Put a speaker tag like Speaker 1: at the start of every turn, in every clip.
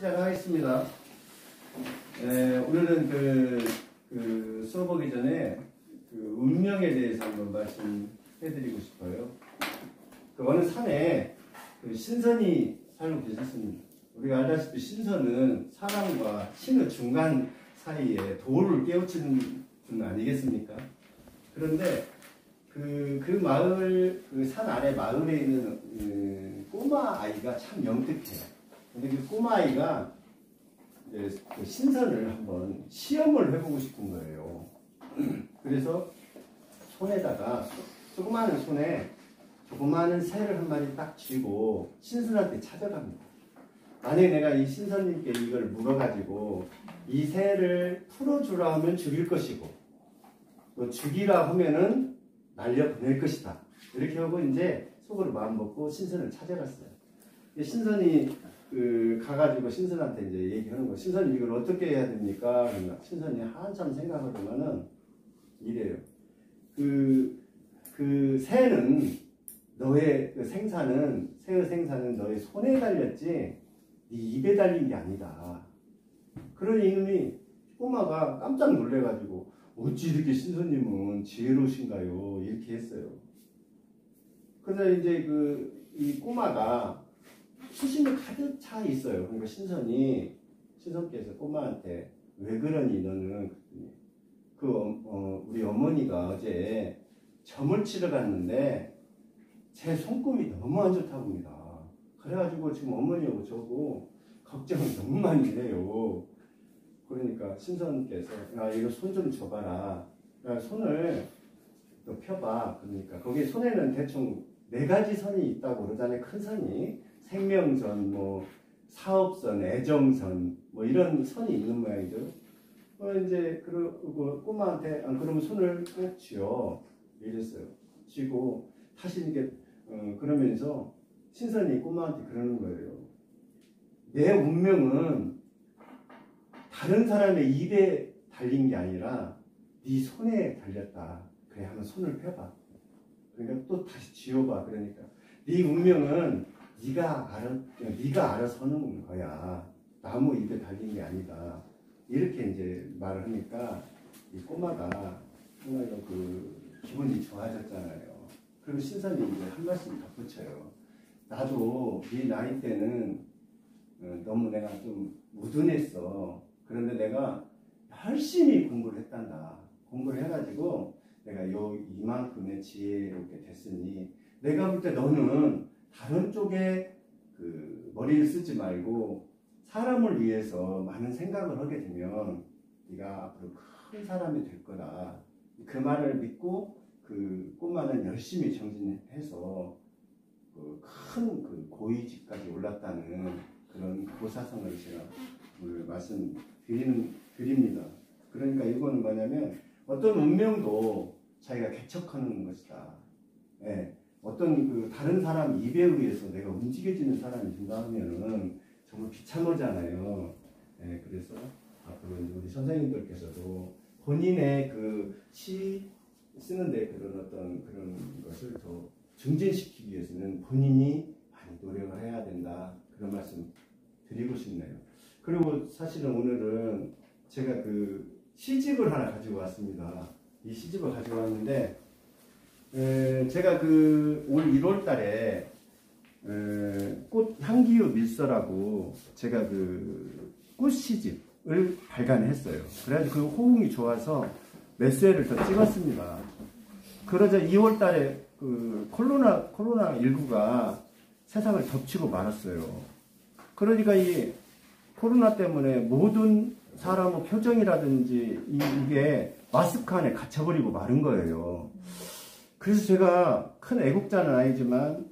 Speaker 1: 시작하겠습니다. 오늘은 수업 오기 전에 운명에 대해서 한번 말씀해드리고 싶어요. 어느 산에 신선이 살고 계셨습니다. 우리가 알다시피 신선은 사람과 신의 중간 사이에 도를 깨우치는 분 아니겠습니까? 그런데 그 마을, 산 아래 마을에 있는 꼬마 아이가 참 영특해요. 근데 그 꼬마 아이가 신선을 한번 시험을 해보고 싶은 거예요. 그래서 손에다가 조그마한 손에 조그마한 새를 한 마리 딱 쥐고 신선한테 찾아갑니다. 만약에 내가 이 신선님께 이걸 물어가지고 이 새를 풀어주라 하면 죽일 것이고 또 죽이라 하면은 날려보낼 것이다. 이렇게 하고 이제 속으로 마음 먹고 신선을 찾아갔어요. 신선이 가가지고 신선한테 이제 얘기하는 거예요. 신선이 이걸 어떻게 해야 됩니까? 그러니까 신선이 한참 생각하더만은 이래요. 그 새는 너의 새의 생사는 너의 손에 달렸지 네 입에 달린 게 아니다. 그러니 이놈이 꼬마가 깜짝 놀래가지고 어찌 이렇게 신선님은 지혜로우신가요? 이렇게 했어요. 그래서 이제 이 꼬마가 수심이 가득 차 있어요. 그러니까 신선께서 꼬마한테 왜 그러니 너는? 우리 어머니가 어제 점을 치러 갔는데 제 손금이 너무 안 좋다고 합니다. 그래가지고 지금 어머니하고 저고 걱정을 너무 많이 해요. 그러니까 신선께서 야 이거 손 좀 줘봐라. 야, 손을 또 펴봐. 그러니까 거기 손에는 대충 4가지 선이 있다고 그러잖아요. 큰 선이 생명선, 뭐 사업선, 애정선, 뭐 이런 선이 있는 모양이죠. 이제 그리고 꼬마한테 그러면 손을 꼭 쥐어 이랬어요. 쥐고 다시 이게 그러면서 신선이 꼬마한테 그러는 거예요. 내 운명은 다른 사람의 입에 달린 게 아니라 네 손에 달렸다. 그래 한번 손을 펴봐. 그러니까 또 다시 쥐어봐. 그러니까 네 운명은 네가 알아서 하는 거야. 나무 입에 달린 게 아니다. 이렇게 이제 말을 하니까 이 꼬마가 정말 기분이 좋아졌잖아요. 그리고 신선이 이제 한 말씀 덧붙여요. 나도 네 나이 때는 너무 내가 좀 무둔했어. 그런데 내가 열심히 공부를 했단다. 공부를 해가지고 내가 이만큼의 지혜롭게 됐으니 내가 볼 때 너는 다른 쪽에 머리를 쓰지 말고 사람을 위해서 많은 생각을 하게 되면 네가 앞으로 큰 사람이 될 거다. 그 말을 믿고 꼬마는 열심히 정진해서 큰 고위직까지 올랐다는 그런 고사성을 제가 오늘 말씀드립니다. 그러니까 이거는 뭐냐면 어떤 운명도 자기가 개척하는 것이다. 예, 어떤 다른 사람 입에 의해서 내가 움직여지는 사람이 된다 하면은 정말 비참하잖아요. 예, 그래서 앞으로 우리 선생님들께서도 본인의 시 쓰는데 그런 것을 더 증진시키기 위해서는 본인이 많이 노력을 해야 된다. 그런 말씀 드리고 싶네요. 그리고 사실은 오늘은 제가 시집을 하나 가지고 왔습니다. 이 시집을 가지고 왔는데 제가 올 1월 달에 꽃 향기유 밀서라고 제가 꽃 시집을 발간했어요. 그래가지고 호응이 좋아서 몇 쇄를 더 찍었습니다. 그러자 2월 달에 코로나19가 세상을 덮치고 말았어요. 그러니까 이 코로나 때문에 모든 사람의 표정이라든지 이게 마스크 안에 갇혀버리고 마른 거예요. 그래서 제가 큰 애국자는 아니지만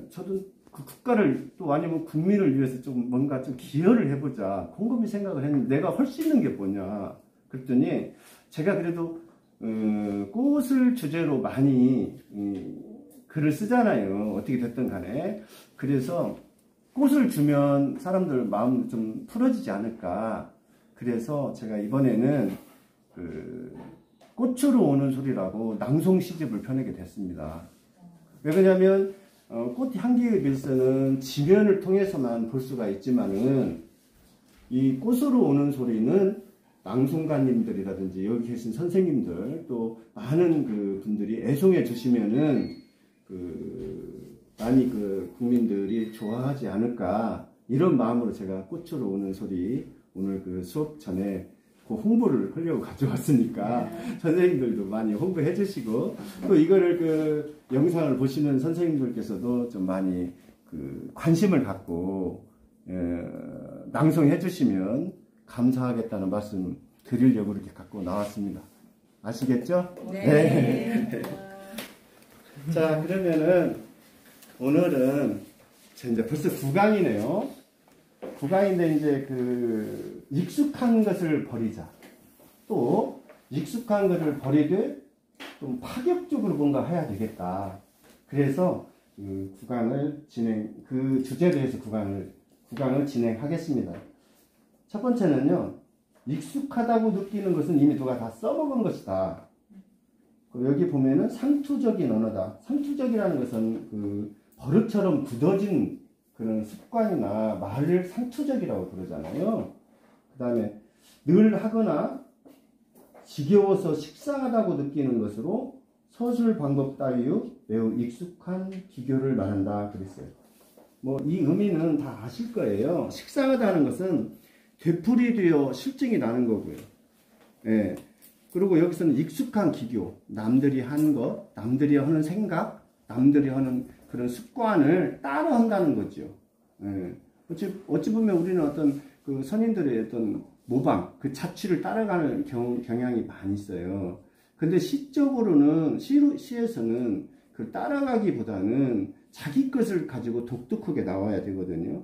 Speaker 1: 저도 국가를 또 아니면 국민을 위해서 좀 뭔가 좀 기여를 해보자 곰곰이 생각을 했는데 내가 할 수 있는 게 뭐냐 그랬더니 제가 그래도 꽃을 주제로 많이 글을 쓰잖아요. 어떻게 됐든 간에. 그래서 꽃을 주면 사람들 마음 좀 풀어지지 않을까. 그래서 제가 이번에는 꽃으로 오는 소리라고 낭송 시집을 펴내게 됐습니다. 왜 그러냐면 꽃 향기에 비해서는 지면을 통해서만 볼 수가 있지만은 이 꽃으로 오는 소리는 낭송가님들이라든지 여기 계신 선생님들 또 많은 그 분들이 애송해 주시면은 많이 국민들이 좋아하지 않을까 이런 마음으로 제가 꽃으로 오는 소리 오늘 그 수업 전에 그 홍보를 하려고 가져왔으니까 선생님들도 많이 홍보해 주시고 또 이거를 그 영상을 보시는 선생님들께서도 좀 많이 그 관심을 갖고 낭송해 주시면 감사하겠다는 말씀 드리려고 이렇게 갖고 나왔습니다. 아시겠죠?
Speaker 2: 네.
Speaker 1: 네. 자, 그러면은 오늘은 이제 벌써 9강이네요. 9강인데 이제 그 익숙한 것을 버리자. 또 익숙한 것을 버리되 좀 파격적으로 뭔가 해야 되겠다. 그래서 그 9강을 그 주제에 대해서 9강을 진행하겠습니다. 첫 번째는요, 익숙하다고 느끼는 것은 이미 누가 다 써먹은 것이다. 여기 보면은 상투적인 언어다. 상투적이라는 것은 그 버릇처럼 굳어진 그런 습관이나 말을 상투적이라고 그러잖아요. 그 다음에 늘 하거나 지겨워서 식상하다고 느끼는 것으로 서술 방법 따위의 매우 익숙한 기교를 말한다 그랬어요. 뭐 이 의미는 다 아실 거예요. 식상하다는 것은 되풀이되어 실증이 나는 거고요. 예. 그리고 여기서는 익숙한 기교, 남들이 하는 것, 남들이 하는 생각, 남들이 하는 그런 습관을 따라 한다는 거죠. 예. 어찌 보면 우리는 어떤 그 선인들의 어떤 모방, 그 자취를 따라가는 경향이 많이 있어요. 근데 시적으로는, 시에서는 그 따라가기보다는 자기 것을 가지고 독특하게 나와야 되거든요.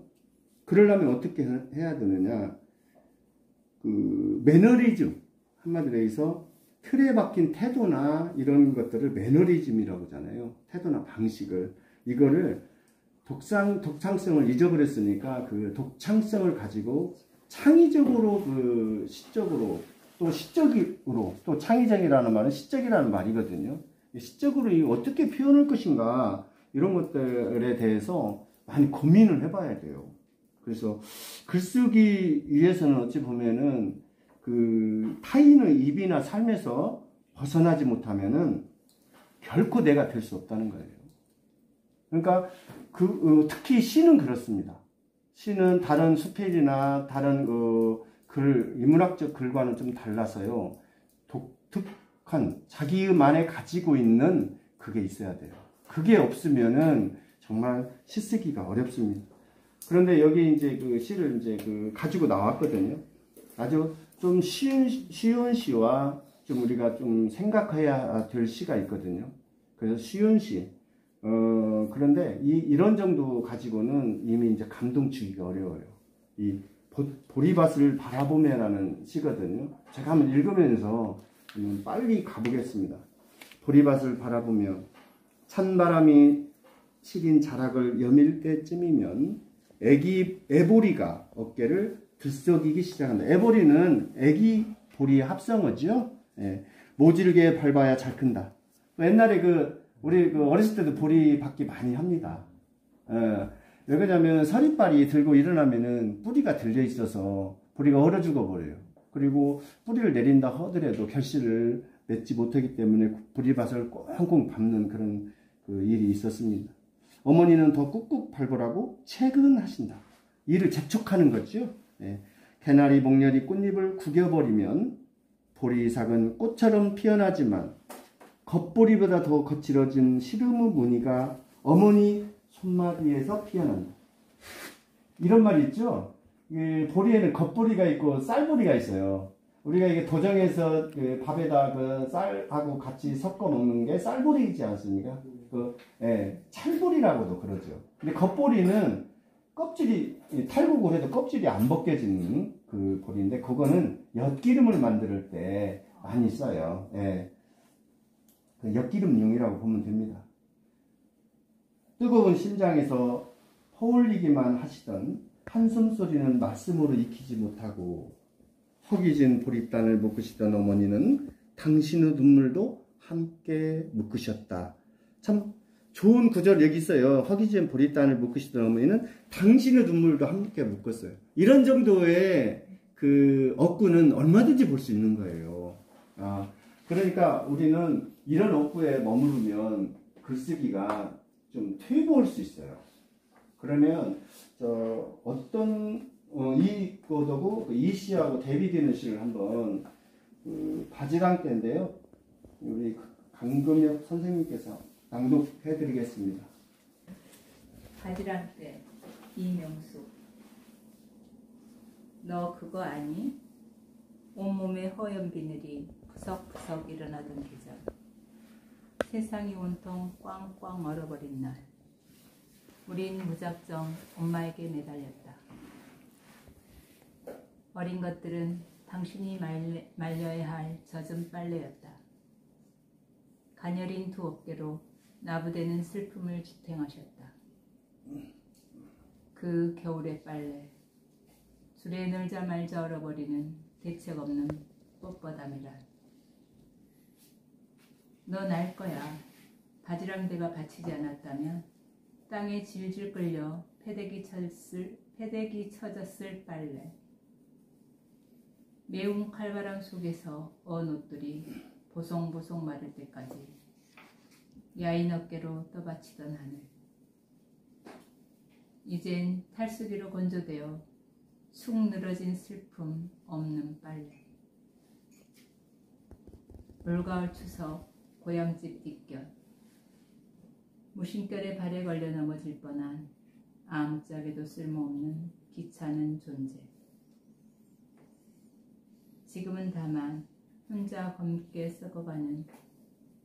Speaker 1: 그러려면 어떻게 해야 되느냐. 그 매너리즘, 한마디로 해서 틀에 박힌 태도나 이런 것들을 매너리즘이라고 하잖아요. 태도나 방식을. 이거를 독창성을 잊어버렸으니까 그 독창성을 가지고 창의적으로 그 시적으로 또 시적으로 또 창의적이라는 말은 시적이라는 말이거든요. 시적으로 이 어떻게 표현할 것인가 이런 것들에 대해서 많이 고민을 해봐야 돼요. 그래서 글쓰기 위해서는 어찌 보면은 그 타인의 입이나 삶에서 벗어나지 못하면은 결코 내가 될 수 없다는 거예요. 그러니까 특히 시는 그렇습니다. 시는 다른 수필이나 다른 인문학적 글과는 좀 달라서요. 독특한 자기만의 가지고 있는 그게 있어야 돼요. 그게 없으면은 정말 시 쓰기가 어렵습니다. 그런데 여기 이제 그 시를 이제 가지고 나왔거든요. 아주 좀 쉬운 시와 좀 우리가 좀 생각해야 될 시가 있거든요. 그래서 쉬운 시. 그런데 이런 정도 가지고는 이미 이제 감동 주기가 어려워요. 이 보리밭을 바라보며라는 시거든요. 제가 한번 읽으면서 빨리 가보겠습니다. 보리밭을 바라보며 찬바람이 시린 자락을 여밀 때쯤이면 애보리가 어깨를 들썩이기 시작한다. 애보리는 애기 보리의 합성어죠. 예. 모질게 밟아야 잘 큰다. 옛날에 우리 어렸을 때도 보리 밟기 많이 합니다. 왜 그러냐면 서리빨이 들고 일어나면은 뿌리가 들려 있어서 보리가 얼어 죽어 버려요. 그리고 뿌리를 내린다 하더라도 결실을 맺지 못하기 때문에 보리밭을 꽁꽁 밟는 그런 일이 있었습니다. 어머니는 더 꾹꾹 밟으라고 채근하신다. 이를 재촉하는 거죠. 예. 개나리 목련이 꽃잎을 구겨버리면 보리삭은 꽃처럼 피어나지만 겉보리보다 더 거칠어진 시름의 무늬가 어머니 손마디에서 피어난다. 이런 말이 있죠. 보리에는 겉보리가 있고 쌀보리가 있어요. 우리가 이게 도정에서 밥에다 쌀하고 같이 섞어 먹는 게 쌀보리이지 않습니까? 찰보리라고도 그러죠. 근데 겉보리는 껍질이 탈곡을 해도 껍질이 안 벗겨지는 그 보리인데 그거는 엿기름을 만들 때 많이 써요. 엿기름용이라고 보면 됩니다. 뜨거운 심장에서 허울리기만 하시던 한숨 소리는 말씀으로 익히지 못하고 허기진 보리단을 묶으시던 어머니는 당신의 눈물도 함께 묶으셨다. 참 좋은 구절 여기 있어요. 허기진 보리단을 묶으시던 어머니는 당신의 눈물도 함께 묶었어요. 이런 정도의 그 억구는 얼마든지 볼 수 있는 거예요. 그러니까 우리는 이런 억구에 머무르면 글쓰기가 좀 퇴보할 수 있어요. 그러면 이 고도고 이시하고 대비되는 시를 한번 바지랑 때인데요. 우리 강금혁 선생님께서 낭독해 드리겠습니다.
Speaker 2: 바지랑 때 이명숙. 너 그거 아니? 온몸에 허연 비늘이 푸석푸석 일어나던 계절. 세상이 온통 꽝꽝 얼어버린 날. 우린 무작정 엄마에게 매달렸다. 어린 것들은 당신이 말려야 할 젖은 빨래였다. 가녀린 두 어깨로 나부대는 슬픔을 지탱하셨다. 그 겨울의 빨래, 줄에 늘자 말자 얼어버리는 대책 없는 뻣뻣함이라. 너 날 거야. 바지랑대가 받치지 않았다면 땅에 질질 끌려 패대기 쳐졌을 빨래. 매운 칼바람 속에서 언 옷들이 보송보송 마를 때까지 야인 어깨로 떠받치던 하늘. 이젠 탈수기로 건조되어 축 늘어진 슬픔 없는 빨래. 올가을 추석 고향집 뒷곁. 무심결에 발에 걸려 넘어질 뻔한 아무짝에도 쓸모없는 귀찮은 존재. 지금은 다만 혼자 검게 썩어가는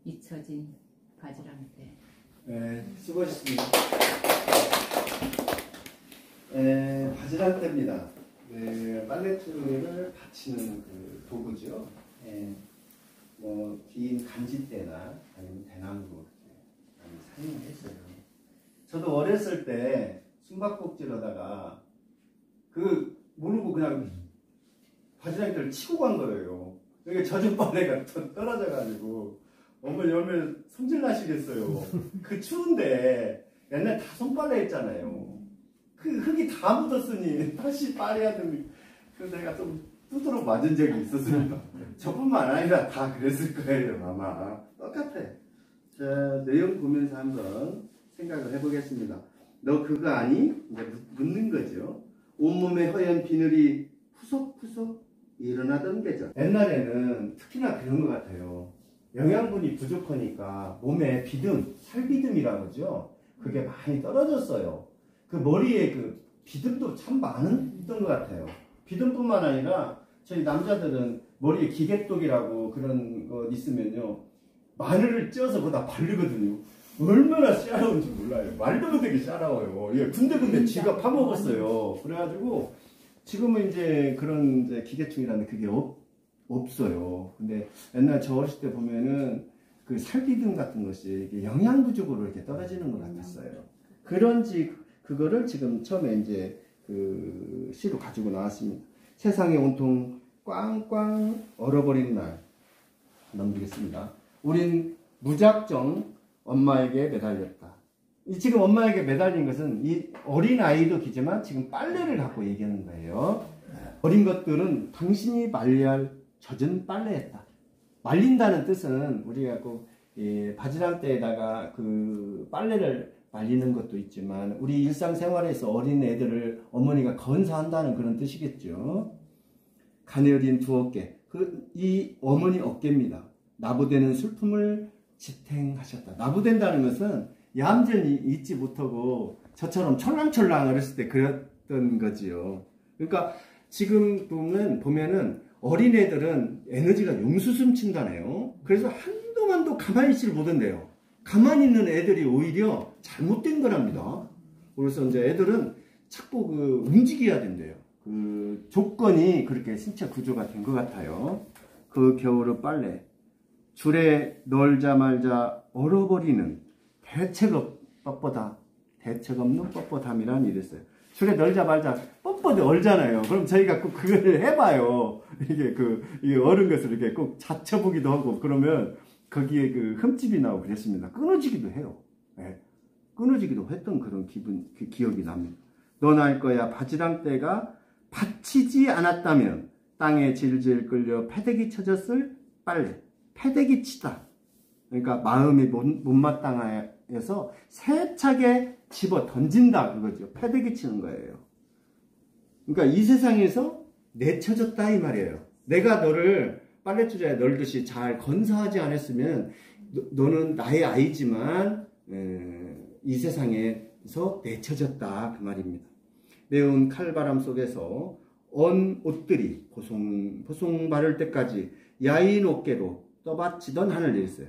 Speaker 2: 잊혀진 바지랑대.
Speaker 1: 네, 수고하셨습니다. 바지랑대입니다. 빨래투를 받치는 그 도구죠. 긴 간지대나 아니면 대나무로 이렇게 많이 사용을 했어요. 저도 어렸을 때 숨바꼭질하다가 모르고 그냥 바지랑대를 치고 간 거예요. 그게 젖은 빨래가 떨어져가지고 어머니 오면 손질 나시겠어요. 그 추운데 옛날 다 손빨래 했잖아요. 그 흙이 다 묻었으니 다시 빨래해야 됩니다. 그래서 내가 좀 두드러 맞은 적이 있었습니다. 저뿐만 아니라 다 그랬을 거예요. 아마 똑같아. 자, 내용 보면서 한번 생각을 해보겠습니다. 너 그거 아니? 이제 묻는 거죠. 온몸에 허연 비늘이 푸석푸석 일어나던 계절. 옛날에는 특히나 그런 것 같아요. 영양분이 부족하니까 몸에 비듬, 살비듬이라고 하죠. 그게 많이 떨어졌어요. 그 머리에 그 비듬도 참 많았던 것 같아요. 비듬뿐만 아니라 저희 남자들은 머리에 기계똑이라고 그런 거 있으면요, 마늘을 찧어서 거기다 바르거든요. 얼마나 샤라운지 몰라요. 말도 못하게 샤라워요. 예, 군데 지가 파먹었어요. 그래가지고 지금은 이제 그런 이제 기계충이라는 그게 없어요. 근데 옛날 저 어렸을 때 보면은 그 살비듬 같은 것이 영양 부족으로 이렇게 떨어지는 것 같았어요. 그런지 그거를 지금 처음에 이제 그 시로 가지고 나왔습니다. 세상에 온통 꽝꽝 얼어버린 날. 넘기겠습니다. 우린 무작정 엄마에게 매달렸다. 지금 엄마에게 매달린 것은 이 어린 아이도 기지만 지금 빨래를 갖고 얘기하는 거예요. 어린 것들은 당신이 말려야 할 젖은 빨래였다. 말린다는 뜻은 우리가 바지락대에다가 그 빨래를 말리는 것도 있지만 우리 일상생활에서 어린 애들을 어머니가 건사한다는 그런 뜻이겠죠. 가녀린 두 어깨. 이 어머니 어깨입니다. 나부대는 슬픔을 지탱하셨다. 나부된다는 것은 얌전히 있지 못하고 저처럼 철랑철랑 어렸을 때 그랬던 거지요. 그러니까 지금 보면은 어린애들은 에너지가 용수숨친다네요. 그래서 한동안도 가만히 있지를 못한대요. 가만히 있는 애들이 오히려 잘못된 거랍니다. 그래서 이제 애들은 자꾸 움직여야 된대요. 그 조건이 그렇게 신체 구조가 된 것 같아요. 그 겨울의 빨래. 줄에 널자 말자 얼어버리는 대책 없는 뻣뻣함이란 이랬어요. 줄에 널자 말자 뻣뻣이 얼잖아요. 그럼 저희가 꼭 그걸 해봐요. 이게 얼은 것을 이렇게 꼭 잡쳐보기도 하고 그러면 거기에 그 흠집이 나고 그랬습니다. 끊어지기도 해요. 예, 끊어지기도 했던 그런 기억이 납니다. 너나 할 거야 바지랑 떼가 받치지 않았다면 땅에 질질 끌려 패대기 쳐졌을 빨래. 패대기 치다. 그러니까 마음이 못마땅해서 세차게 집어 던진다 그거죠. 패대기 치는 거예요. 그러니까 이 세상에서 내쳐졌다 이 말이에요. 내가 너를 빨래투자에 널듯이 잘 건사하지 않았으면 너는 나의 아이지만 이 세상에서 내쳐졌다 그 말입니다. 매운 칼바람 속에서 언 옷들이 보송 바를 때까지 야인 어깨로 떠받치던 하늘이 있어요.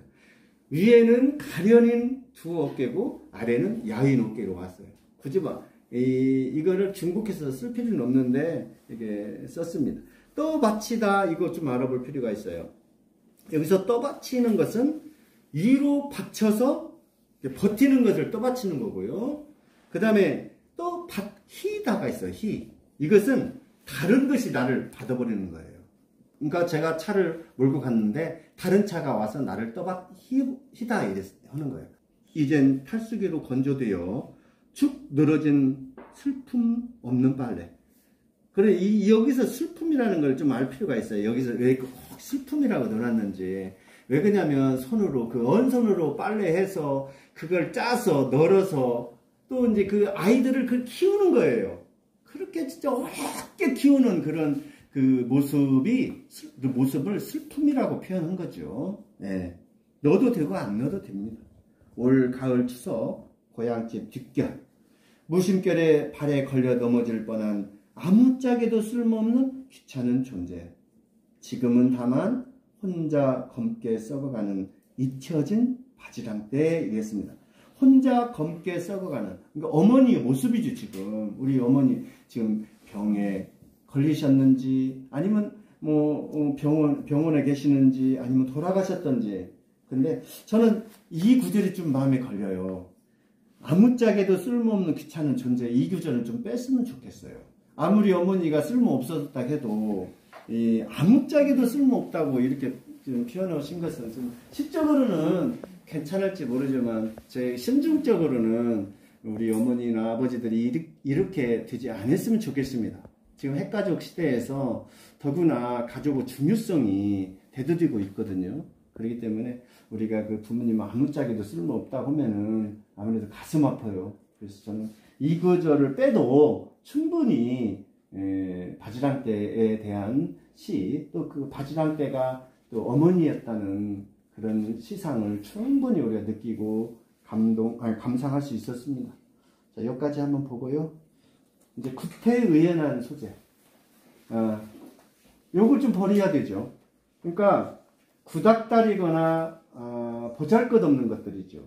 Speaker 1: 위에는 가련인 두 어깨고 아래는 야인 어깨로 왔어요. 굳이 이거를 중국에서 쓸 필요는 없는데 이게 썼습니다. 떠받치다 이거 좀 알아볼 필요가 있어요. 여기서 떠받치는 것은 위로 받쳐서 버티는 것을 떠받치는 거고요. 그 다음에 희다가 있어요. 이것은 다른 것이 나를 받아버리는 거예요. 그러니까 제가 차를 몰고 갔는데 다른 차가 와서 나를 희다 하는 거예요. 이젠 탈수기로 건조되어 축 늘어진 슬픔 없는 빨래. 그래 여기서 슬픔이라는 걸 좀 알 필요가 있어요. 여기서 왜 꼭 슬픔이라고 넣어놨는지. 왜 그러냐면 손으로 언손으로 빨래해서 그걸 짜서 널어서 또 이제 그 아이들을 키우는 거예요. 그렇게 진짜 어렵게 키우는 그런 그 모습을 슬픔이라고 표현한 거죠. 네. 넣어도 되고 안 넣어도 됩니다. 올 가을 추석 고향집 뒷결 무심결에 발에 걸려 넘어질 뻔한 아무짝에도 쓸모없는 귀찮은 존재. 지금은 다만 혼자 검게 썩어가는 잊혀진 바지랑떼이겠습니다. 혼자 검게 썩어가는, 그러니까 어머니의 모습이죠. 지금 우리 어머니 지금 병에 걸리셨는지 아니면 병원에 계시는지 아니면 돌아가셨던지. 근데 저는 이 구절이 좀 마음에 걸려요. 아무짝에도 쓸모없는 귀찮은 존재. 이 구절은 좀 뺐으면 좋겠어요. 아무리 어머니가 쓸모없었다 해도 아무짝에도 쓸모없다고 이렇게 좀 표현하신 것은 좀 시적으로는 괜찮을지 모르지만 제 심중적으로는 우리 어머니나 아버지들이 이렇게 되지 않았으면 좋겠습니다. 지금 핵가족 시대에서 더구나 가족의 중요성이 대두되고 있거든요. 그렇기 때문에 우리가 그 부모님 아무짝에도 쓸모없다 하면은 아무래도 가슴 아파요. 그래서 저는 이 구절을 빼도 충분히 바지랑떼에 대한 시, 또 그 바지랑떼가 또 어머니였다는 그런 시상을 충분히 우리가 느끼고 감상할 수 있었습니다. 자, 여기까지 한번 보고요. 이제 구태의연한 소재. 요걸 좀 버려야 되죠. 그러니까 구닥다리거나 보잘것없는 것들이죠.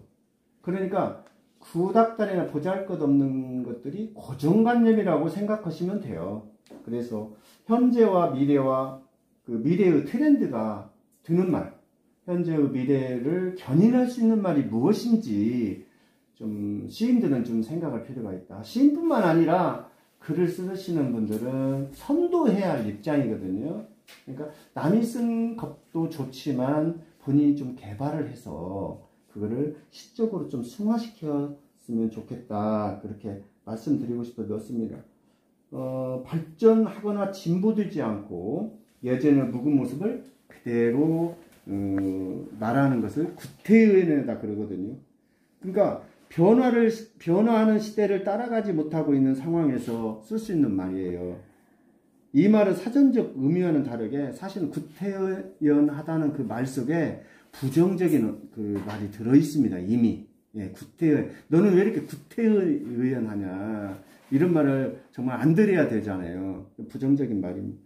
Speaker 1: 그러니까 구닥다리나 보잘것없는 것들이 고정관념이라고 생각하시면 돼요. 그래서 현재와 미래와 그 미래의 트렌드가 드는 말, 현재의 미래를 견인할 수 있는 말이 무엇인지 좀 시인들은 좀 생각할 필요가 있다. 시인뿐만 아니라 글을 쓰시는 분들은 선도해야 할 입장이거든요. 그러니까 남이 쓴 것도 좋지만 본인이 좀 개발을 해서 그거를 시적으로 좀 승화시켰으면 좋겠다. 그렇게 말씀드리고 싶었습니다. 발전하거나 진보되지 않고 예전의 묵은 모습을 그대로 말하는 것을 구태의연이다 그러거든요. 그러니까 변화하는 시대를 따라가지 못하고 있는 상황에서 쓸 수 있는 말이에요. 이 말은 사전적 의미와는 다르게 사실은 구태의연하다는 그 말 속에 부정적인 그 말이 들어 있습니다. 이미. 너는 왜 이렇게 구태의연하냐 이런 말을 정말 안 들어야 되잖아요. 부정적인 말입니다.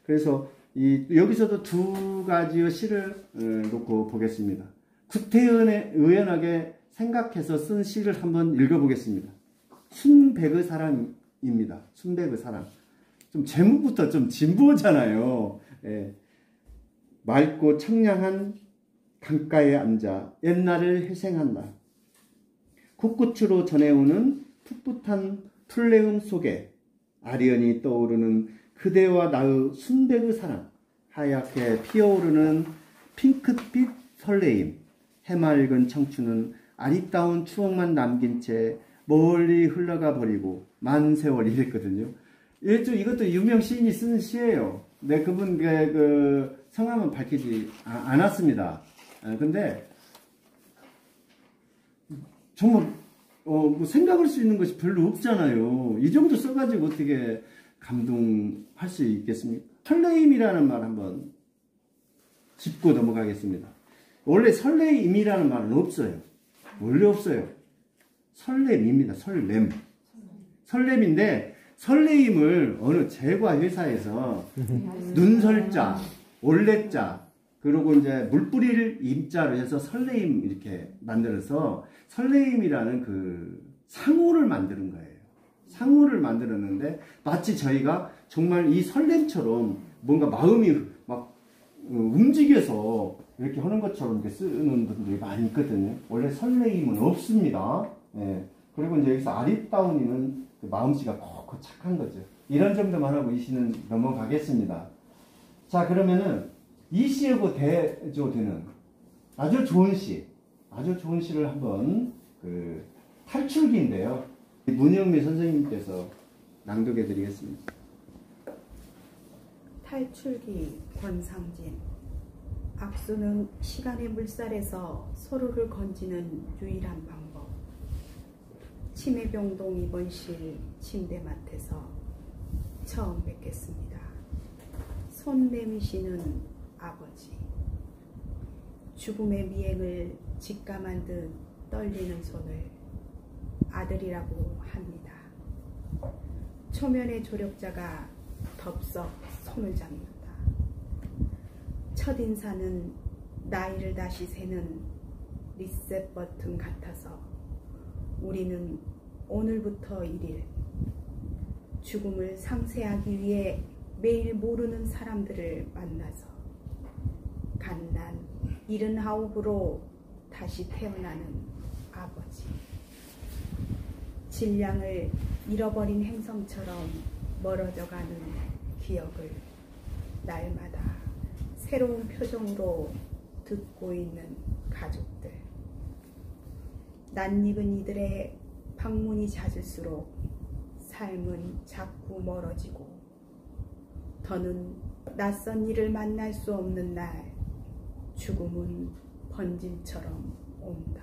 Speaker 1: 그래서 여기서도 두 가지의 시를 놓고 보겠습니다. 구태의연하게 생각해서 쓴 시를 한번 읽어보겠습니다. 순백의 사랑입니다. 순백의 사랑. 좀 제목부터 좀 진부하잖아요. 맑고 청량한 강가에 앉아 옛날을 회생한다. 솟구치로 전해오는 풋풋한 풀내음 속에 아련히 떠오르는 그대와 나의 순백의 사랑, 하얗게 피어오르는 핑크빛 설레임, 해맑은 청춘은 아리따운 추억만 남긴 채 멀리 흘러가 버리고 만세월 이랬거든요. 이것도 유명 시인이 쓰는 시예요. 네, 그분 그 성함은 밝히지 않았습니다. 근데 정말 뭐 생각할 수 있는 것이 별로 없잖아요. 이 정도 써가지고 어떻게 감동할 수 있겠습니까? 설레임이라는 말 한번 짚고 넘어가겠습니다. 원래 설레임이라는 말은 없어요. 원래 없어요. 설렘입니다. 설렘인데 설레임을 어느 제과 회사에서 눈설자, 올레자, 그리고 이제 물뿌리를 임자로 해서 설레임 이렇게 만들어서 설레임이라는 그 상호를 만드는 거예요. 상호를 만들었는데 마치 저희가 정말 이 설렘처럼 뭔가 마음이 막 움직여서 이렇게 하는 것처럼 이렇게 쓰는 분들이 많이 있거든요. 원래 설레임은 없습니다. 예. 그리고 이제 여기서 아리따운이는 그 마음씨가 콕콕 착한 거죠. 이런 정도만 하고 이 시는 넘어가겠습니다. 자, 그러면은 이 시하고 대조되는 아주 좋은 시를 한번 그 탈출기인데요. 문영미 선생님께서 낭독해 드리겠습니다.
Speaker 3: 탈출기 권상진. 악수는 시간의 물살에서 서로를 건지는 유일한 방법. 치매병동 입원실 침대맡에서 처음 뵙겠습니다. 손 내미시는 아버지. 죽음의 미행을 직감한 듯 떨리는 손을 아들이라고 합니다. 초면의 조력자가 덥석 손을 잡는다. 첫인사는 나이를 다시 세는 리셋 버튼 같아서 우리는 오늘부터 1일 죽음을 상쇄하기 위해 매일 모르는 사람들을 만나서 갓난 79으로 다시 태어나는 아버지. 질량을 잃어버린 행성처럼 멀어져가는 기억을 날마다 새로운 표정으로 듣고 있는 가족들. 낯익은 이들의 방문이 잦을수록 삶은 자꾸 멀어지고 더는 낯선 이를 만날 수 없는 날 죽음은 번짐처럼 온다.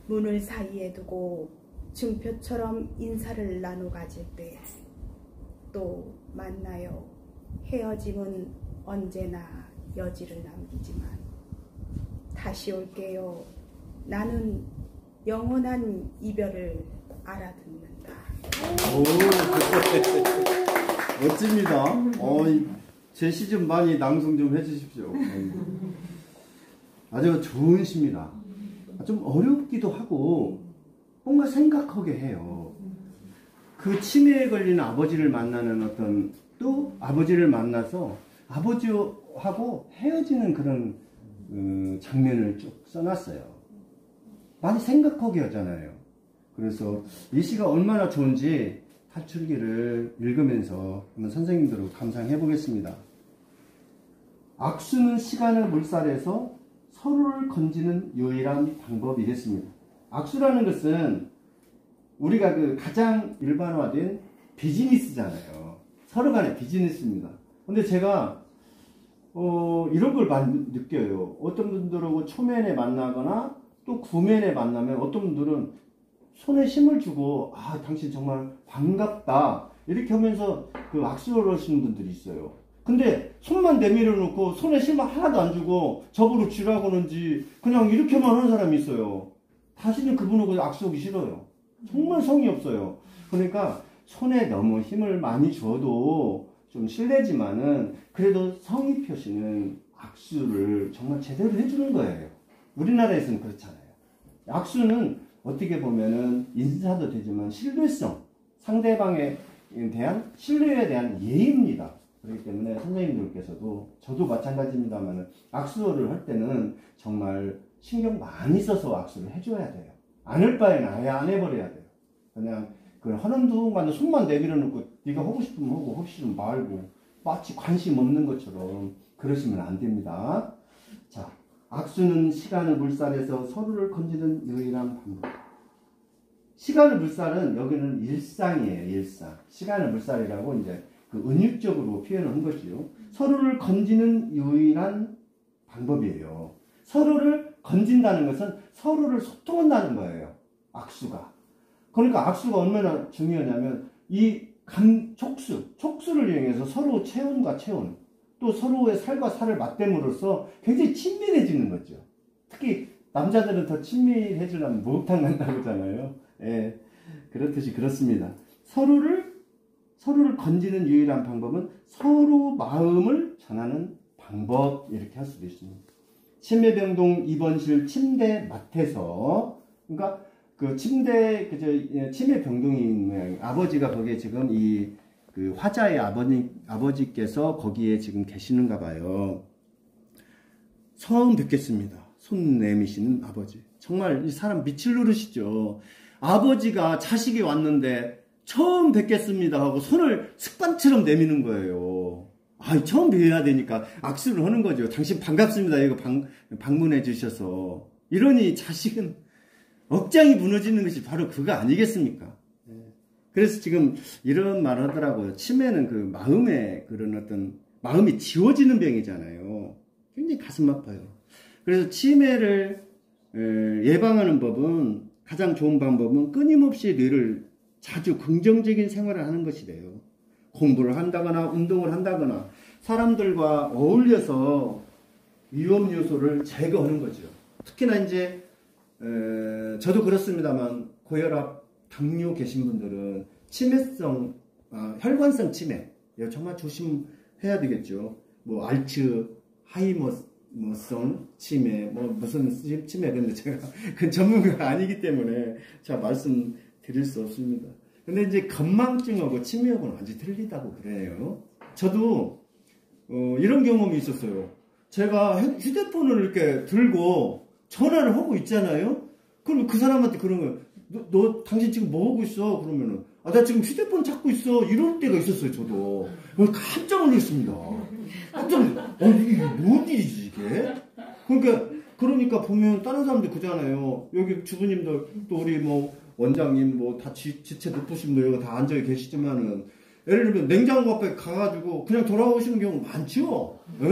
Speaker 3: 문을 사이에 두고 증표처럼 인사를 나눠 가질 때 또 만나요. 헤어짐은 언제나 여지를 남기지만 다시 올게요. 나는 영원한 이별을 알아듣는다.
Speaker 1: 오, 멋집니다. 제 시 좀 많이 낭송 좀 해주십시오. 아주 좋은 시입니다. 좀 어렵기도 하고 뭔가 생각하게 해요. 그 치매에 걸린 아버지를 만나는 어떤 또 아버지를 만나서 아버지하고 헤어지는 그런 장면을 쭉 써놨어요. 많이 생각하게 하잖아요. 그래서 이 시가 얼마나 좋은지 탈출기를 읽으면서 한번 선생님들로 감상해 보겠습니다. 악수는 시간의 물살에서 서로를 건지는 유일한 방법이랬습니다. 악수라는 것은 우리가 그 가장 일반화된 비즈니스잖아요. 서로 간의 비즈니스입니다. 근데 제가 이런 걸 많이 느껴요. 어떤 분들하고 초면에 만나거나 또 구면에 만나면 어떤 분들은 손에 힘을 주고 당신 정말 반갑다 이렇게 하면서 그 악수를 하시는 분들이 있어요. 근데 손만 내밀어 놓고 손에 힘을 하나도 안 주고 저보고 쥐라고 하는지 그냥 이렇게만 하는 사람이 있어요. 다시는 그분하고 악수하기 싫어요. 정말 성의 없어요. 그러니까 손에 너무 힘을 많이 줘도 좀 실례지만은 그래도 성의 표시는 악수를 정말 제대로 해주는 거예요. 우리나라에서는 그렇잖아요. 악수는 어떻게 보면은 인사도 되지만 신뢰성, 상대방에 대한 신뢰에 대한 예의입니다. 그렇기 때문에 선생님들께서도 저도 마찬가지입니다만 악수를 할 때는 정말 신경 많이 써서 악수를 해줘야 돼요. 안 할 바에는 아예 안 해버려야 돼요. 그냥 그 하는 동안 손만 내밀어 놓고 네가 하고 싶으면 하고 하기 싫으면 말고 마치 관심 없는 것처럼 그러시면 안 됩니다. 자, 악수는 시간을 물살해서 서로를 건지는 유일한 방법. 시간을 물살은 여기는 일상이에요. 일상. 시간을 물살이라고 이제 그 은유적으로 표현한 거지요. 서로를 건지는 유일한 방법이에요. 서로를 건진다는 것은 서로를 소통한다는 거예요. 악수가. 그러니까 악수가 얼마나 중요하냐면 이 촉수를 이용해서 서로 체온과 체온, 또 서로의 살과 살을 맞댐으로써 굉장히 친밀해지는 거죠. 특히 남자들은 더 친밀해지려면 목욕탕 간다고 하잖아요. 예, 그렇듯이 그렇습니다. 서로를 건지는 유일한 방법은 서로 마음을 전하는 방법, 이렇게 할 수도 있습니다. 치매병동 입원실 침대 맡에서, 그러니까 그 치매병동이 있는 모양이에요. 아버지가 거기에 지금 그 화자의 아버지께서 거기에 지금 계시는가 봐요. 처음 뵙겠습니다. 손 내미시는 아버지. 정말 이 사람 밑을 누르시죠. 아버지가 자식이 왔는데 처음 뵙겠습니다 하고 손을 습관처럼 내미는 거예요. 처음 뵈야 되니까 악수를 하는 거죠. 당신 반갑습니다. 이거 방문해 주셔서. 이러니 자식은 억장이 무너지는 것이 바로 그거 아니겠습니까? 그래서 지금 이런 말 하더라고요. 치매는 그 마음에 그런 어떤 마음이 지워지는 병이잖아요. 굉장히 가슴 아파요. 그래서 치매를 예방하는 법은, 가장 좋은 방법은 끊임없이 늘 자주 긍정적인 생활을 하는 것이래요. 공부를 한다거나 운동을 한다거나 사람들과 어울려서 위험 요소를 제거하는 거죠. 특히나 이제 저도 그렇습니다만 고혈압, 당뇨 계신 분들은 치매성, 혈관성 치매, 이거 정말 조심해야 되겠죠. 뭐 알츠하이머성 치매, 뭐 무슨 치매, 근데 제가 그 전문가가 아니기 때문에 잘 말씀드릴 수 없습니다. 근데 이제 건망증하고 치매하고는 완전히 틀리다고 그래요. 저도 이런 경험이 있었어요. 제가 휴대폰을 이렇게 들고 전화를 하고 있잖아요. 그러면 그 사람한테 그런 거예요. 너 당신 지금 뭐 하고 있어? 그러면은 나 지금 휴대폰 찾고 있어. 이럴 때가 있었어요. 저도 깜짝 놀랐습니다. 깜짝 이게 뭔 일이지 이게? 그러니까 보면 다른 사람들 그잖아요. 여기 주부님들 또 우리 뭐 원장님 뭐 다 지체 높으신 분들 다 앉아 계시지만은 예를 들면 냉장고 앞에 가가지고 그냥 돌아오시는 경우 많죠. 예?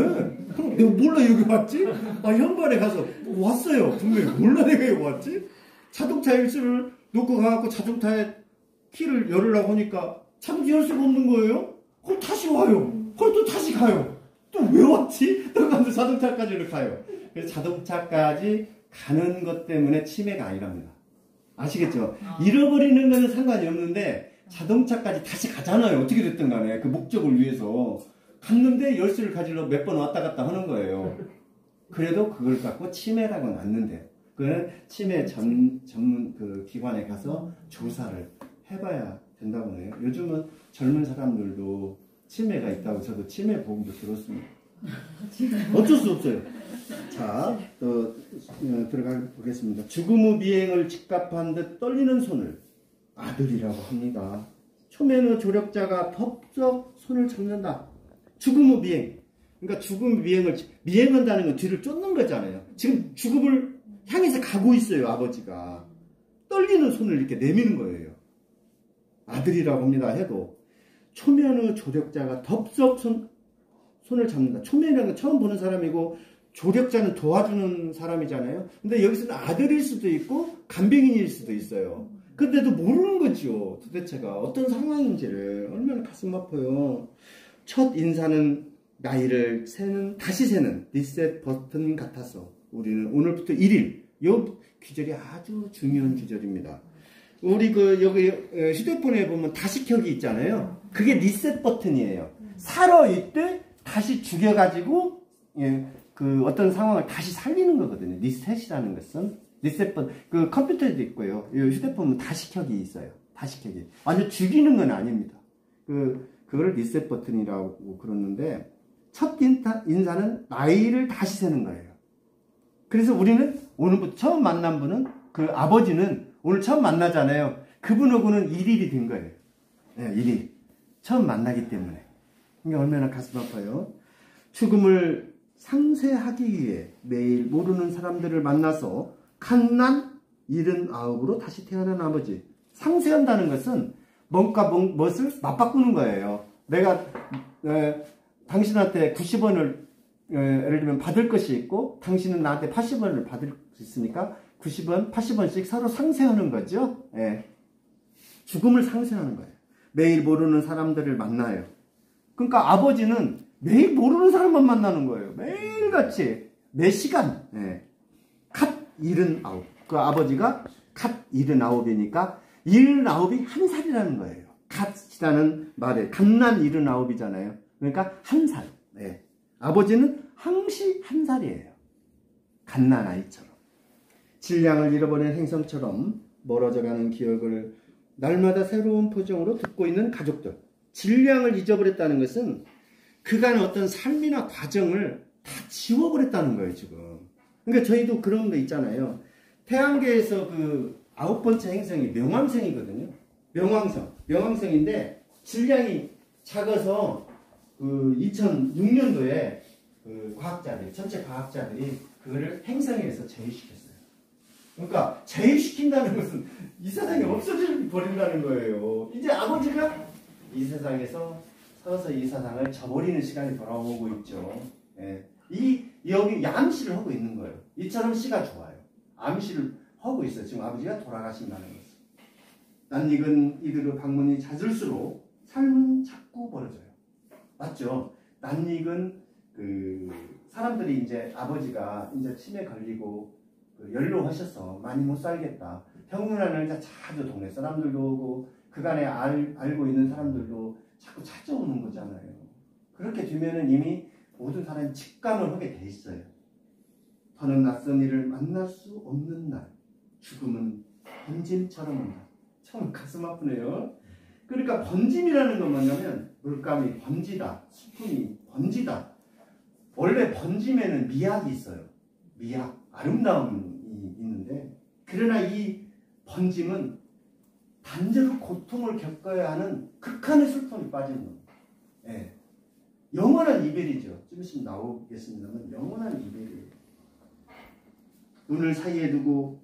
Speaker 1: 그럼 내가 몰라 여기 왔지? 현관에 가서 왔어요. 분명히 몰라 내가 여기 왔지? 자동차 일수를 놓고 가갖고 자동차에 키를 열으려고 하니까 자동차 열 수가 없는 거예요. 그럼 다시 와요. 그럼 또 다시 가요. 또 왜 왔지? 또 가서 자동차까지를 가요. 그래서 자동차까지 가는 것 때문에 치매가 아니랍니다. 아시겠죠? 잃어버리는 것은 상관이 없는데 자동차까지 다시 가잖아요. 어떻게 됐든 간에 그 목적을 위해서 갔는데 열쇠를 가지러 몇 번 왔다 갔다 하는 거예요. 그래도 그걸 갖고 치매라고는 않는데 그거는 치매 전문 그 기관에 가서 조사를 해봐야 된다고 해요. 요즘은 젊은 사람들도 치매가 있다고 저도 치매 보험도 들었습니다. 어쩔 수 없어요. 자, 또 들어가 보겠습니다. 죽음 후 미행을 직갑한 듯 떨리는 손을 아들이라고 합니다. 초면의 조력자가 덥석 손을 잡는다. 죽음 후 미행. 그러니까 죽음 후 미행한다는 건 뒤를 쫓는 거잖아요. 지금 죽음을 향해서 가고 있어요. 아버지가. 떨리는 손을 이렇게 내미는 거예요. 아들이라고 합니다. 해도 초면의 조력자가 덥석 손을 잡는다. 초면이라는 건 처음 보는 사람이고 조력자는 도와주는 사람이잖아요. 근데 여기서는 아들일 수도 있고 간병인일 수도 있어요. 근데도 모르는 거죠. 도대체가 어떤 상황인지를. 얼마나 가슴 아파요. 첫 인사는 나이를 다시 세는 리셋 버튼 같아서 우리는 오늘부터 1일, 이 귀절이 아주 중요한 귀절입니다. 우리 여기 휴대폰에 보면 다시 켜기 있잖아요. 그게 리셋 버튼이에요. 살아있을 다시 죽여가지고 그 어떤 상황을 다시 살리는 거거든요. 리셋이라는 것은 리셋 버튼. 그 컴퓨터에도 있고요. 휴대폰은 다시 켜기 있어요. 다시 켜기. 완전 죽이는 건 아닙니다. 그거를 리셋 버튼이라고 그러는데 첫 인사는 나이를 다시 세는 거예요. 그래서 우리는 오늘부터 처음 만난 분은 그 아버지는 오늘 처음 만나잖아요. 그분하고는 1일이 된 거예요. 네, 1일. 처음 만나기 때문에. 이게 얼마나 가슴 아파요. 죽음을 상쇄하기 위해 매일 모르는 사람들을 만나서 갓난 79으로 다시 태어난 아버지. 상쇄한다는 것은 뭔가 무엇을 맞바꾸는 거예요. 내가 당신한테 90원을 예를 들면 받을 것이 있고 당신은 나한테 80원을 받을 수 있으니까 90원, 80원씩 서로 상쇄하는 거죠. 예. 죽음을 상쇄하는 거예요. 매일 모르는 사람들을 만나요. 그러니까 아버지는 매일 모르는 사람만 만나는 거예요. 매일같이 매 시간. 예. 갓 79. 그 아버지가 갓 79이니까 79이 한 살이라는 거예요. 갓이라는 말에 갓난 79이잖아요. 그러니까 한 살. 예. 아버지는 항시 한 살이에요. 갓난 아이처럼. 질량을 잃어버린 행성처럼 멀어져가는 기억을 날마다 새로운 표정으로 듣고 있는 가족들. 질량을 잊어버렸다는 것은 그간의 어떤 삶이나 과정을 다 지워버렸다는 거예요, 지금. 그러니까 저희도 그런 거 있잖아요. 태양계에서 그 9번째 행성이 명왕성이거든요. 명왕성인데 질량이 작아서 그 2006년도에 그 전체 과학자들이 그거를 행성에서 제외시켰어요. 그러니까 제외시킨다는 것은 이 세상에 없어져 버린다는 거예요. 이제 아버지가 이 세상에서 서서히 이 세상을 저버리는 시간이 돌아오고 있죠. 예. 여기 암시를 하고 있는 거예요. 이처럼 씨가 좋아요. 암시를 하고 있어요. 지금 아버지가 돌아가신다는 것을. 낯익은 이들의 방문이 잦을수록 삶은 자꾸 벌어져요. 맞죠? 낯익은 그 사람들이 이제 아버지가 이제 치매 걸리고 연로하셔서 많이 못 살겠다. 평균하는 자주 동네 사람들도 오고 그간에 알고 있는 사람들도 자꾸 찾아오는 거잖아요. 그렇게 되면은 이미 모든 사람이 직감을 하게 돼 있어요. 더는 낯선 이를 만날 수 없는 날. 죽음은 번짐처럼 온다. 참 가슴 아프네요. 그러니까 번짐이라는 건 뭐냐면 물감이 번지다. 슬픔이 번지다. 원래 번짐에는 미학이 있어요. 미학, 아름다움이 있는데 그러나 이 번짐은 단절의 고통을 겪어야 하는 극한의 슬픔이 빠지는 겁니다. 예. 영원한 이별이죠. 좀 있으면 나오겠습니다만 영원한 이별이에요. 눈을 사이에 두고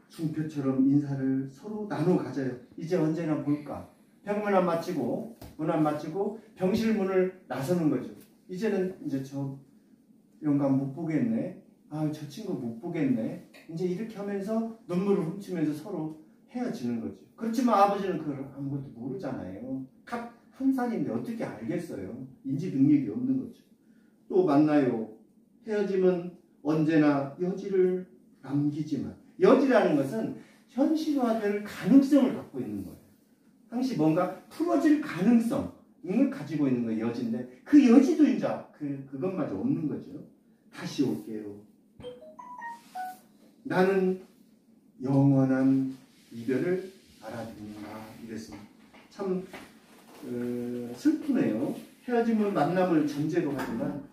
Speaker 1: 중표처럼 인사를 서로 나눠 가져요. 이제 언제나 볼까. 병문 안 마치고 문 안 마치고 병실 문을 나서는 거죠. 이제는 이제 저 영감 못 보겠네. 아, 저 친구 못 보겠네. 이제 이렇게 하면서 눈물을 훔치면서 서로 헤어지는 거죠. 그렇지만 아버지는 그걸 아무것도 모르잖아요. 갓 한 살인데 어떻게 알겠어요. 인지 능력이 없는 거죠. 또 만나요. 헤어짐은 언제나 여지를 남기지만 여지라는 것은 현실화될 가능성을 갖고 있는 거예요. 항시 뭔가 풀어질 가능성을 가지고 있는 거예요. 여지인데 그 여지도 이제 그것마저 없는 거죠. 다시 올게요. 나는 영원한 이별을 알아듣는다. 이랬습니다. 참 슬프네요. 헤어짐은 만남을 전제로 하지만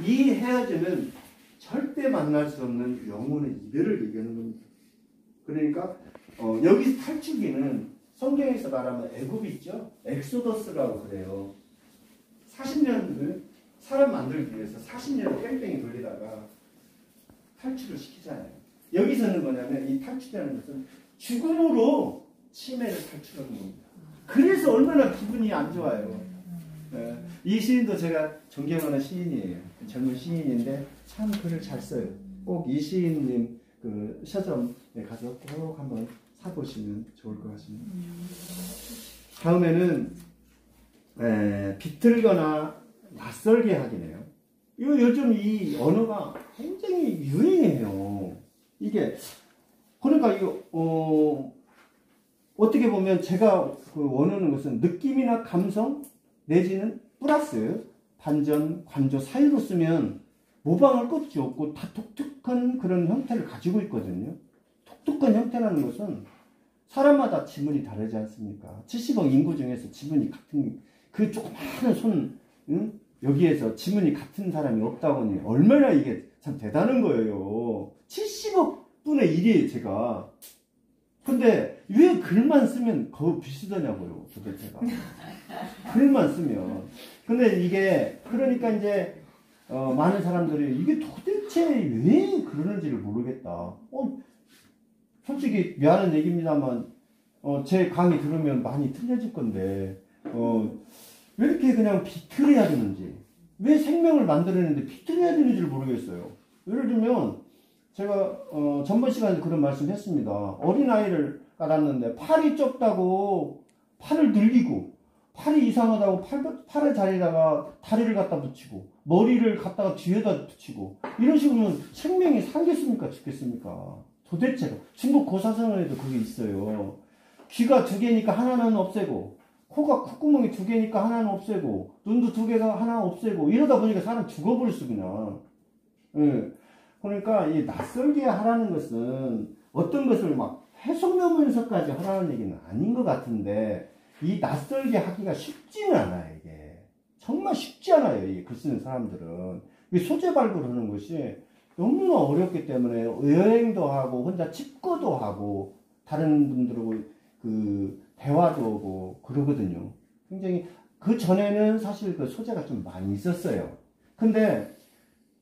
Speaker 1: 이 헤어짐은 절대 만날 수 없는 영혼의 이별을 얘기하는 겁니다. 그러니까 여기 탈출기는 성경에서 말하면 애굽이 있죠. 엑소더스라고 그래요. 40년을 사람 만들기 위해서 40년을 뺑뺑이 돌리다가 탈출을 시키잖아요. 여기서는 뭐냐면 이 탈출이라는 것은 죽음으로 치매를 탈출하는 겁니다. 그래서 얼마나 기분이 안 좋아요. 이 시인도 제가 존경하는 시인이에요. 젊은 시인인데 참 글을 잘 써요. 꼭 이 시인님 그 서점에 가서 꼭 한번 사보시면 좋을 것 같습니다. 다음에는 비틀거나 낯설게 하기네요. 요즘 이 언어가 굉장히 유행해요. 이게 그러니까 이거 어떻게 보면 제가 원하는 것은 느낌이나 감성 내지는 플러스 반전, 관조 사이로 쓰면 모방할 것이 없고 다 독특한 그런 형태를 가지고 있거든요. 독특한 형태라는 것은 사람마다 지문이 다르지 않습니까? 70억 인구 중에서 지문이 같은 그 조그마한 손 여기에서 지문이 같은 사람이 없다고 하니 얼마나 이게 참 대단한 거예요. 70억 분의 1이에요 제가. 근데 왜 글만 쓰면 거의 비슷하냐고요 도대체가. 글만 쓰면. 근데 이게 그러니까 이제 많은 사람들이 이게 도대체 왜 그러는지를 모르겠다. 솔직히 미안한 얘기입니다만 제 강의 들으면 많이 틀려질 건데 왜 이렇게 그냥 비틀어야 되는지, 왜 생명을 만들어내는데 비틀어야 되는지를 모르겠어요. 예를 들면 제가 전번 시간에 그런 말씀 했습니다. 어린아이를 깔았는데 팔이 좁다고 팔을 늘리고, 팔이 이상하다고 팔의 자리에다가 다리를 갖다 붙이고, 머리를 갖다가 뒤에다 붙이고, 이런 식으로는 생명이 살겠습니까 죽겠습니까? 도대체 중국 고사성어에도 그게 있어요. 귀가 2개니까 하나는 없애고, 코가 콧구멍이 2개니까 하나는 없애고, 눈도 2개가 하나 없애고, 이러다 보니까 사람 죽어버렸어 그냥. 예. 그러니까 이 낯설게 하라는 것은 어떤 것을 막 해석하면서까지 하라는 얘기는 아닌 것 같은데, 이 낯설게 하기가 쉽지는 않아요. 이게 정말 쉽지 않아요. 이 글 쓰는 사람들은 이 소재 발굴하는 것이 너무나 어렵기 때문에 여행도 하고 혼자 집거도 하고 다른 분들하고 그 대화도 하고 그러거든요. 굉장히 그 전에는 사실 그 소재가 좀 많이 있었어요. 근데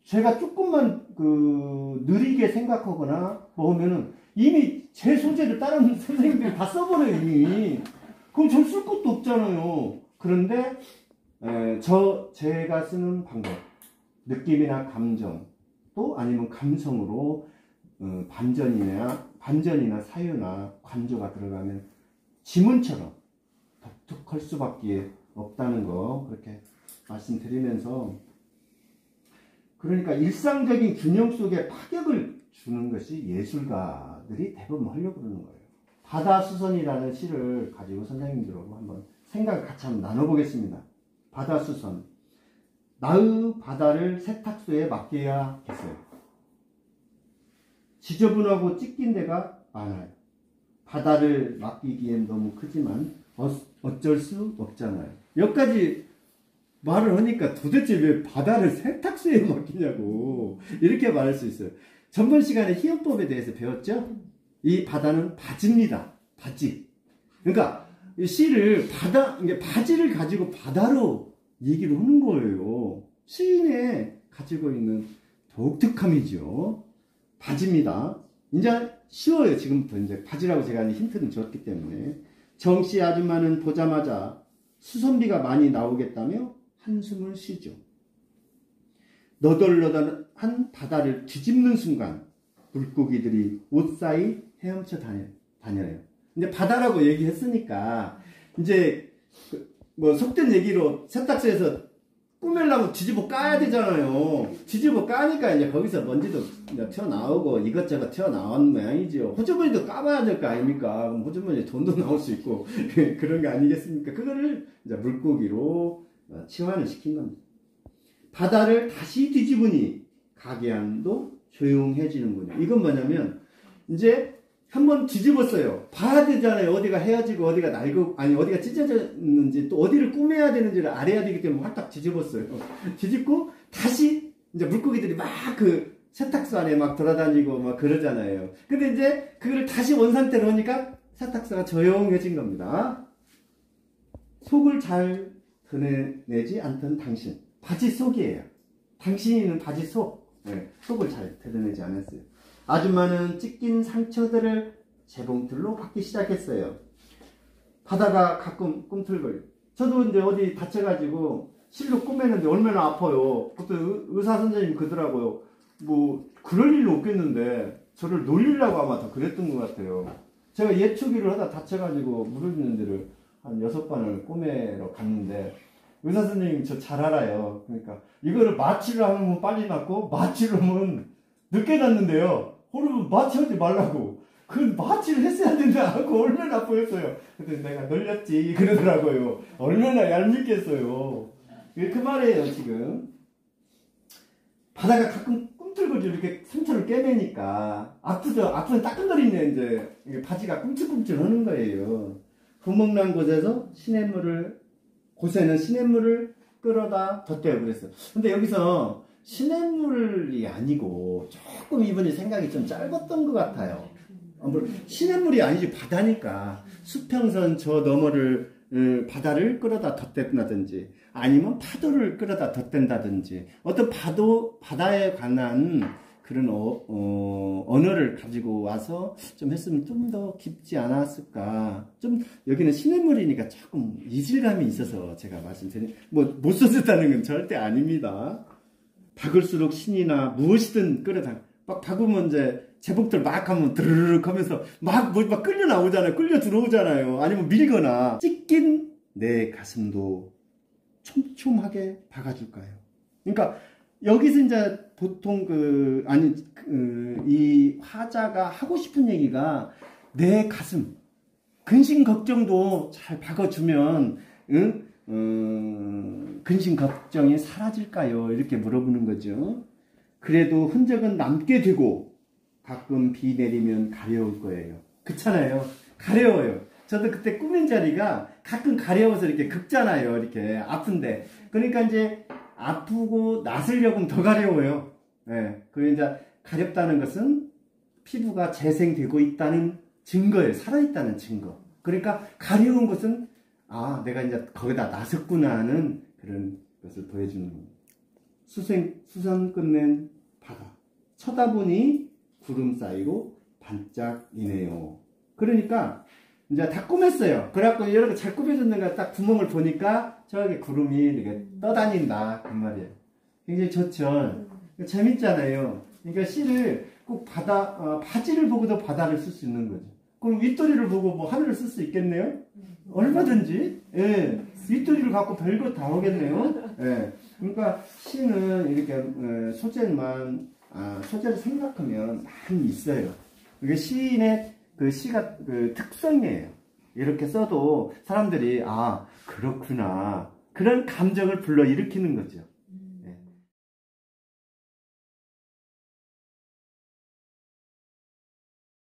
Speaker 1: 제가 조금만 그 느리게 생각하거나 뭐 하면은 이미 제 소재를 다른 선생님들이 다 써버려요 이미. 그럼 저 쓸 것도 없잖아요. 그런데 제가 쓰는 방법, 느낌이나 감정, 또 아니면 감성으로 반전이나 사유나 관조가 들어가면 지문처럼 독특할 수밖에 없다는 거 그렇게 말씀드리면서, 그러니까 일상적인 균형 속에 파격을 주는 것이 예술가들이 대부분 하려고 그러는 거예요. 바다수선이라는 시를 가지고 선생님들하고 한번 생각을 같이 한번 나눠보겠습니다. 바다수선. 나의 바다를 세탁소에 맡겨야겠어요. 지저분하고 찢긴 데가 많아요. 바다를 맡기기엔 너무 크지만 어쩔 수 없잖아요. 여기까지 말을 하니까 도대체 왜 바다를 세탁소에 맡기냐고 이렇게 말할 수 있어요. 전번 시간에 희연법에 대해서 배웠죠? 이 바다는 바지입니다. 바지. 그러니까 이 시를 바지를 가지고 바다로 얘기를 하는 거예요. 시인의 가지고 있는 독특함이죠. 바지입니다. 이제 쉬워요. 지금부터 이제 바지라고 제가 힌트는 줬기 때문에. 정씨 아줌마는 보자마자 수선비가 많이 나오겠다며 한숨을 쉬죠. 너덜너덜한 바다를 뒤집는 순간 물고기들이 옷 사이 헤엄쳐 다녀요. 이제 바다라고 얘기했으니까 이제 뭐 속된 얘기로 세탁소에서 꾸밀려고 뒤집어 까야 되잖아요. 뒤집어 까니까 이제 거기서 먼지도 튀어나오고 이것저것 튀어나온 모양이죠. 호주머니도 까봐야 될 거 아닙니까? 그럼 호주머니에 돈도 나올 수 있고 그런 거 아니겠습니까? 그거를 이제 물고기로 치환을 시킨 겁니다. 바다를 다시 뒤집으니 가게 안도 조용해지는군요. 이건 뭐냐면 이제 한번 뒤집었어요. 봐야 되잖아요. 어디가 헤어지고 어디가 날고 어디가 찢어졌는지 또 어디를 꾸며야 되는지를 알아야 되기 때문에 활딱 뒤집었어요. 뒤집고 다시 이제 물고기들이 막 그 세탁소 안에 막 돌아다니고 막 그러잖아요. 근데 이제 그거를 다시 원상태로 하니까 세탁소가 조용해진 겁니다. 속을 잘 드러내지 않던 당신. 바지 속이에요. 당신은 바지 속. 네, 속을 잘 드러내지 않았어요. 아줌마는 찢긴 상처들을 재봉틀로 받기 시작했어요. 바다가 가끔 꿈틀거려. 저도 이제 어디 다쳐가지고 실로 꼬매는데 얼마나 아파요. 그때 의사 선생님이 그러더라고요. 뭐 그럴 일은 없겠는데 저를 놀리려고 아마 더 그랬던 것 같아요. 제가 예초기를 하다 다쳐가지고 무릎 있는 데를 한 6번을 꼬매러 갔는데 의사 선생님이 저 잘 알아요. 그러니까 이거를 마취를 하면 빨리 낫고 마취를 하면 늦게 낫는데요. 그러면 마취하지 말라고. 그 마취를 했어야 된다 하고 얼마나 아프겠어요. 근데 내가 놀렸지 그러더라고요. 얼마나 얄밉겠어요. 그 말이에요 지금. 바다가 가끔 꿈틀거리고 이렇게 상처를 꿰매니까 아프면 따끔거리네. 이제 바지가 꿈틀꿈틀 하는 거예요. 구멍난 곳에서 곳에는 시냇물을 끌어다 뒀대요. 그랬어요. 근데 여기서 시냇물이 아니고 조금 이분이 생각이 좀 짧았던 것 같아요. 시냇물이 아니지 바다니까 수평선 저 너머를 바다를 끌어다 덧댄다든지 아니면 파도를 끌어다 덧댄다든지 어떤 바다에 관한 그런 언어를 가지고 와서 좀 했으면 좀 더 깊지 않았을까. 좀 여기는 시냇물이니까 조금 이질감이 있어서 제가 말씀드린 못 써줬다는 건 절대 아닙니다. 박을수록 신이나 무엇이든 끌어당 막 박으면 이제 제복들 막 하면 드르륵 하면서 막 끌려 나오잖아요. 끌려 들어오잖아요. 아니면 밀거나 찢긴 내 가슴도 촘촘하게 박아줄까요? 그러니까 여기서 이제 보통 이 화자가 하고 싶은 얘기가 내 가슴 근심 걱정도 잘 박아주면 근심 걱정이 사라질까요? 이렇게 물어보는 거죠. 그래도 흔적은 남게 되고 가끔 비 내리면 가려울 거예요. 그렇잖아요. 가려워요. 저도 그때 꾸민 자리가 가끔 가려워서 이렇게 긁잖아요. 이렇게 아픈데. 그러니까 이제 아프고 낫으려면 더 가려워요. 예. 그리고 이제 가렵다는 것은 피부가 재생되고 있다는 증거예요. 살아있다는 증거. 그러니까 가려운 것은 아, 내가 이제 거기다 나섰구나 하는 그런 것을 보여주는 겁니다. 수선 끝낸 바다. 쳐다보니 구름 쌓이고 반짝이네요. 그러니까 이제 다 꾸몄어요. 그래갖고 이렇게 잘 꾸며졌는가 딱 구멍을 보니까 저기 구름이 이렇게 떠다닌다. 그 말이에요. 굉장히 좋죠. 재밌잖아요. 그러니까 시를 꼭 바지를 보고도 바다를 쓸 수 있는 거죠. 그럼 윗도리를 보고 뭐 하늘을 쓸 수 있겠네요? 얼마든지. 예. 윗도리를 갖고 별것 다 오겠네요. 예. 그러니까 시는 이렇게 소재를 생각하면 많이 있어요. 이게 시인의 그 시가 그 특성이에요. 이렇게 써도 사람들이 아 그렇구나 그런 감정을 불러일으키는 거죠.